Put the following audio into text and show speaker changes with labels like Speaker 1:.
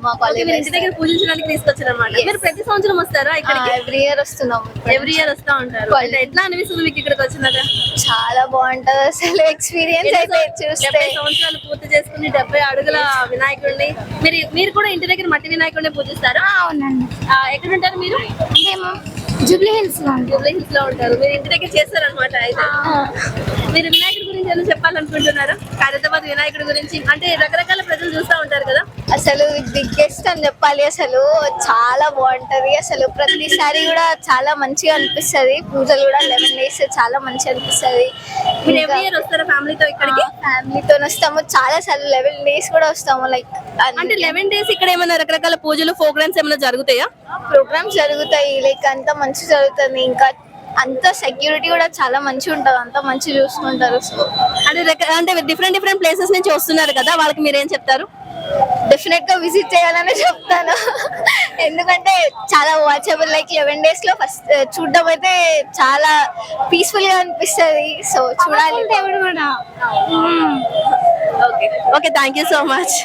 Speaker 1: మా కాలేజ్ ఇంటి దగ్గర పూజించడానికి తీసుకొచ్చారు అనమాట. మీరు ప్రతి సంవత్సరం వస్తారా ఇక్కడికి?
Speaker 2: ఎవ్రీ ఇయర్ వస్తున్నాం.
Speaker 1: ఎవ్రీ ఇయర్ వస్తా ఉంటారు. ఎట్లా అనిపిస్తుంది మీకు ఇక్కడికి వచ్చినాక?
Speaker 2: చాలా బాగుంటది అసలు ఎక్స్పీరియన్స్ అయితే చూస్తే.
Speaker 1: 70 సంవత్సరాలు పూర్తి చేసుకుని 70 అడుగుల వినాయకుడిని మీరు కూడా ఇంటి దగ్గర మట్టి వినాయకుడిని పూజిస్తారా?
Speaker 2: అవునండి.
Speaker 1: ఎక్కడ ఉంటారు మీరు?
Speaker 2: మేము జూబ్లీ హిల్స్
Speaker 1: లో ఉంటారు. మీరు ఇంటి దగ్గర చేస్తారనమాట. అయితే మీరు వినాయకుడి గురించి ఏమైనా చెప్పాలనుకుంటున్నారా? ఖైరతాబాద్ వినాయకుడి గురించి అంటే రకరకాల ప్రజలు చూస్తూ ఉంటారు కదా,
Speaker 2: అసలు బిగ్గెస్ట్ అని చెప్పాలి. అసలు చాలా బాగుంటది. అసలు ప్రతిసారి కూడా చాలా మంచిగా అనిపిస్తది. పూజలు కూడా 11 days చాలా మంచిగా అనిపిస్తది.
Speaker 1: మీరు ఎవ్రీ ఇయర్ వస్తారా ఫ్యామిలీతో ఇక్కడికి?
Speaker 2: ఫ్యామిలీతో వస్తాము చాలా సార్లు. 11 days కూడా వస్తాము. లైక్
Speaker 1: అంటే 11 days ఇక్కడ ఏమైనా రకరకాల పూజలు ప్రోగ్రామ్స్ ఏమైనా జరుగుతాయా?
Speaker 2: ప్రోగ్రామ్స్ జరుగుతాయి. లైక్ అంతా మంచి జరుగుతుంది. ఇంకా అంత సెక్యూరిటీ కూడా చాలా మంచిగా ఉంటది. అంతా మంచి చూసుకుంటారు. సో
Speaker 1: అంటే డిఫరెంట్ ప్లేసెస్ నుంచి వస్తున్నారు కదా, వాళ్ళకి మీరు ఏం చెప్తారు?
Speaker 2: డెఫినెట్ గా విజిట్ చేయాలని చెప్తాను. ఎందుకంటే చాలా వాచబుల్. లైక్ 11 days లో ఫస్ట్ చూడడం అయితే చాలా పీస్ఫుల్ గా అనిపిస్తుంది. సో చూడాలి.
Speaker 1: Okay, thank you so much.